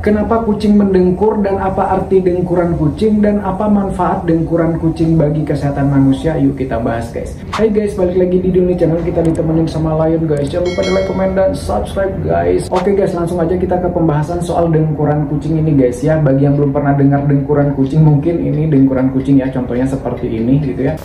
Kenapa kucing mendengkur dan apa arti dengkuran kucing dan apa manfaat dengkuran kucing bagi kesehatan manusia? Yuk kita bahas guys. Hai guys, balik lagi di Doni Channel, kita ditemenin sama Lion guys. Jangan lupa di like, comment, dan subscribe guys. Oke guys, langsung aja kita ke pembahasan soal dengkuran kucing ini guys ya. Bagi yang belum pernah dengar dengkuran kucing, mungkin ini dengkuran kucing ya, contohnya seperti ini gitu ya.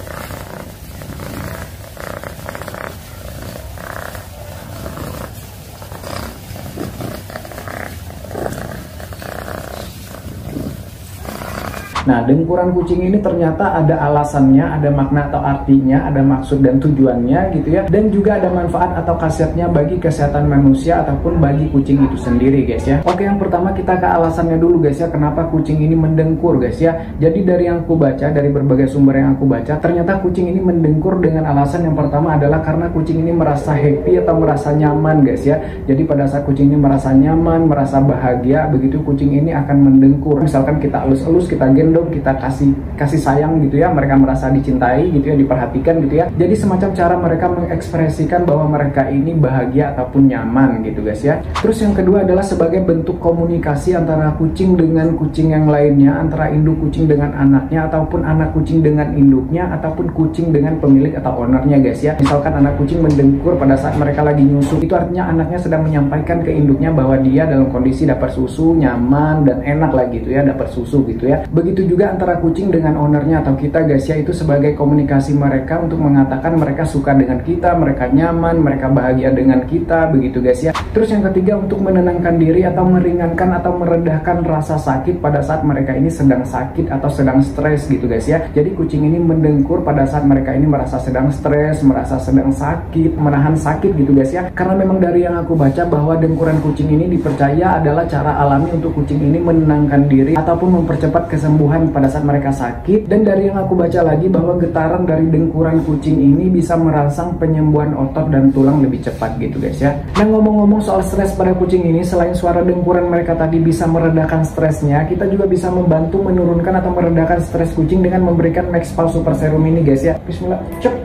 Nah, dengkuran kucing ini ternyata ada alasannya, ada makna atau artinya, ada maksud dan tujuannya gitu ya. Dan juga ada manfaat atau khasiatnya bagi kesehatan manusia ataupun bagi kucing itu sendiri guys ya. Oke, yang pertama kita ke alasannya dulu guys ya, kenapa kucing ini mendengkur guys ya. Jadi dari yang aku baca, dari berbagai sumber yang aku baca, ternyata kucing ini mendengkur dengan alasan yang pertama adalah karena kucing ini merasa happy atau merasa nyaman guys ya. Jadi pada saat kucing ini merasa nyaman, merasa bahagia, begitu kucing ini akan mendengkur. Misalkan kita elus-elus, kita gendong, kita kasih sayang gitu ya, mereka merasa dicintai gitu ya, diperhatikan gitu ya. Jadi semacam cara mereka mengekspresikan bahwa mereka ini bahagia ataupun nyaman gitu guys ya. Terus yang kedua adalah sebagai bentuk komunikasi antara kucing dengan kucing yang lainnya, antara induk kucing dengan anaknya, ataupun anak kucing dengan induknya, ataupun kucing dengan pemilik atau ownernya guys ya. Misalkan anak kucing mendengkur pada saat mereka lagi nyusu, itu artinya anaknya sedang menyampaikan ke induknya bahwa dia dalam kondisi dapat susu, nyaman dan enak lah gitu ya, dapat susu gitu ya. Begitu juga antara kucing dengan ownernya atau kita guys ya, itu sebagai komunikasi mereka untuk mengatakan mereka suka dengan kita, mereka nyaman, mereka bahagia dengan kita, begitu guys ya. Terus yang ketiga, untuk menenangkan diri atau meringankan atau meredahkan rasa sakit pada saat mereka ini sedang sakit atau sedang stres gitu guys ya. Jadi kucing ini mendengkur pada saat mereka ini merasa sedang stres, merasa sedang sakit, menahan sakit gitu guys ya. Karena memang dari yang aku baca bahwa dengkuran kucing ini dipercaya adalah cara alami untuk kucing ini menenangkan diri ataupun mempercepat kesembuhan pada saat mereka sakit. Dan dari yang aku baca lagi bahwa getaran dari dengkuran kucing ini bisa merangsang penyembuhan otot dan tulang lebih cepat gitu guys ya. Nah, ngomong-ngomong soal stres pada kucing ini, selain suara dengkuran mereka tadi bisa meredakan stresnya, kita juga bisa membantu menurunkan atau meredakan stres kucing dengan memberikan Maxpal Super Serum ini guys ya. Bismillah, cep.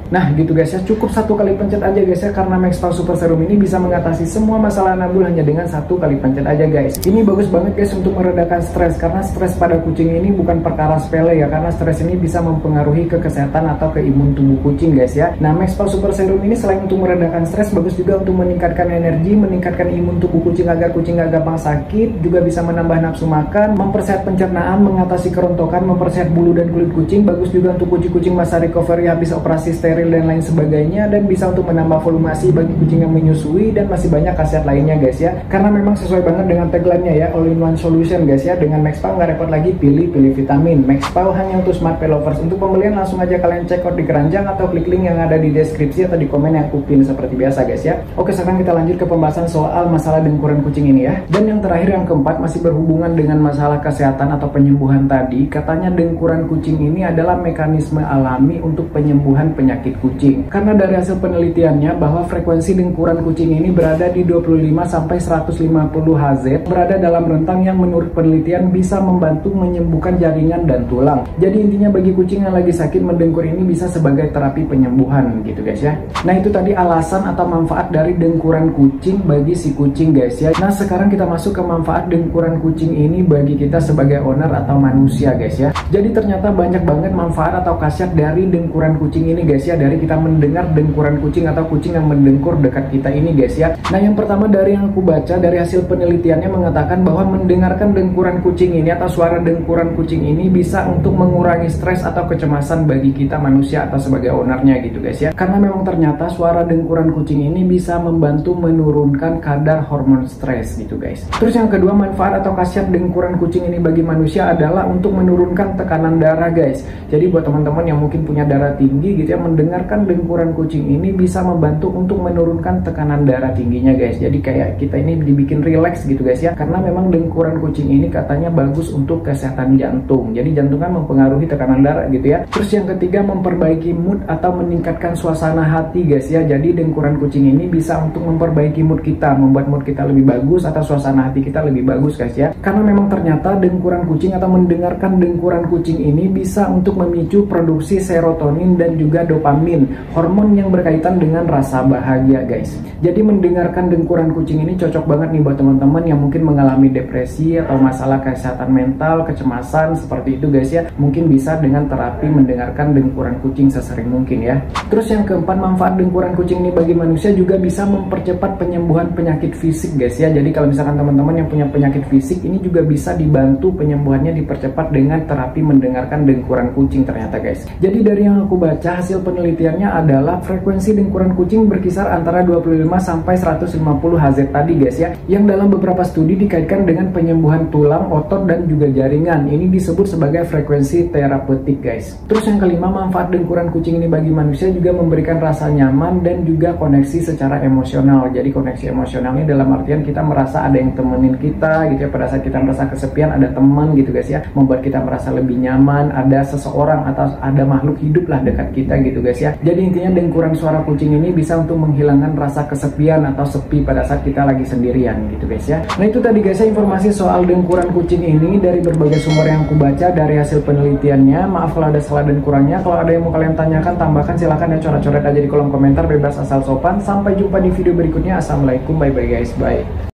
Nah gitu guys ya, cukup satu kali pencet aja guys ya, karena Maxpal Super Serum ini bisa mengatasi semua masalah nabul hanya dengan satu kali pencet aja guys. Ini bagus banget guys untuk meredakan stres, karena stres pada kucing ini bukan perkara sepele ya, karena stres ini bisa mempengaruhi ke kesehatan atau ke imun tubuh kucing guys ya. Nah, Maxpal Super Serum ini selain untuk meredakan stres, bagus juga untuk meningkatkan energi, meningkatkan imun tubuh kucing agar kucing gak gampang sakit, juga bisa menambah nafsu makan, mempersehat pencernaan, mengatasi kerontokan, mempersehat bulu dan kulit kucing, bagus juga untuk kucing-kucing masa recovery habis operasi steril dan lain sebagainya, dan bisa untuk menambah volumasi bagi kucing yang menyusui, dan masih banyak khasiat lainnya guys ya. Karena memang sesuai banget dengan tagline-nya ya, all in one solution guys ya. Dengan Maxpal nggak repot lagi pilih vitamin. Maxpal hanya untuk smart pet lovers. Untuk pembelian langsung aja kalian check out di keranjang atau klik link yang ada di deskripsi atau di komen yang aku pin seperti biasa guys ya. Oke, sekarang kita lanjut ke pembahasan soal masalah dengkuran kucing ini ya. Dan yang terakhir, yang keempat, masih berhubungan dengan masalah kesehatan atau penyembuhan tadi. Katanya dengkuran kucing ini adalah mekanisme alami untuk penyembuhan penyakit kucing. Karena dari hasil penelitiannya bahwa frekuensi dengkuran kucing ini berada di 25 sampai 150 Hz, berada dalam rentang yang menurut penelitian bisa membantu menyembuhkan jaringan dan tulang. Jadi intinya bagi kucing yang lagi sakit, mendengkur ini bisa sebagai terapi penyembuhan gitu guys ya. Nah, itu tadi alasan atau manfaat dari dengkuran kucing bagi si kucing guys ya. Nah, sekarang kita masuk ke manfaat dengkuran kucing ini bagi kita sebagai owner atau manusia guys ya. Jadi ternyata banyak banget manfaat atau khasiat dari dengkuran kucing ini guys ya, dari kita mendengar dengkuran kucing atau kucing yang mendengkur dekat kita ini guys ya. Nah, yang pertama dari yang aku baca, dari hasil penelitiannya mengatakan bahwa mendengarkan dengkuran kucing ini atau suara dengkuran kucing ini bisa untuk mengurangi stres atau kecemasan bagi kita manusia atau sebagai ownernya gitu guys ya. Karena memang ternyata suara dengkuran kucing ini bisa membantu menurunkan kadar hormon stres gitu guys. Terus yang kedua, manfaat atau khasiat dengkuran kucing ini bagi manusia adalah untuk menurunkan tekanan darah guys. Jadi buat teman-teman yang mungkin punya darah tinggi gitu ya, mendengarkan dengkuran kucing ini bisa membantu untuk menurunkan tekanan darah tingginya guys. Jadi kayak kita ini dibikin relax gitu guys ya, karena memang dengkuran kucing ini katanya bagus untuk kesehatan jantung. Jadi jantung kan mempengaruhi tekanan darah gitu ya. Terus yang ketiga, memperbaiki mood atau meningkatkan suasana hati guys ya. Jadi dengkuran kucing ini bisa untuk memperbaiki mood kita, membuat mood kita lebih bagus atau suasana hati kita lebih bagus guys ya. Karena memang ternyata dengkuran kucing atau mendengarkan dengkuran kucing ini bisa untuk memicu produksi serotonin dan juga dopamin dopamin, hormon yang berkaitan dengan rasa bahagia guys. Jadi mendengarkan dengkuran kucing ini cocok banget nih buat teman-teman yang mungkin mengalami depresi atau masalah kesehatan mental, kecemasan seperti itu guys ya. Mungkin bisa dengan terapi mendengarkan dengkuran kucing sesering mungkin ya. Terus yang keempat, manfaat dengkuran kucing ini bagi manusia juga bisa mempercepat penyembuhan penyakit fisik guys ya. Jadi kalau misalkan teman-teman yang punya penyakit fisik ini juga bisa dibantu penyembuhannya dipercepat dengan terapi mendengarkan dengkuran kucing ternyata guys. Jadi dari yang aku baca, hasil penelitiannya adalah frekuensi dengkuran kucing berkisar antara 25 sampai 150 Hz tadi guys ya, yang dalam beberapa studi dikaitkan dengan penyembuhan tulang, otot, dan juga jaringan. Ini disebut sebagai frekuensi terapeutik guys. Terus yang kelima, manfaat dengkuran kucing ini bagi manusia juga memberikan rasa nyaman dan juga koneksi secara emosional. Jadi koneksi emosionalnya dalam artian kita merasa ada yang temenin kita gitu ya, pada saat kita merasa kesepian ada teman gitu guys ya, membuat kita merasa lebih nyaman, ada seseorang atau ada makhluk hidup lah dekat kita gitu guys ya. Jadi intinya dengkuran suara kucing ini bisa untuk menghilangkan rasa kesepian atau sepi pada saat kita lagi sendirian gitu guys ya. Nah itu tadi guys ya informasi soal dengkuran kucing ini dari berbagai sumber yang aku baca, dari hasil penelitiannya. Maaf kalau ada salah dan kurangnya. Kalau ada yang mau kalian tanyakan, tambahkan, silahkan ya, coret-coret aja di kolom komentar, bebas asal sopan. Sampai jumpa di video berikutnya. Assalamualaikum, bye bye guys, bye.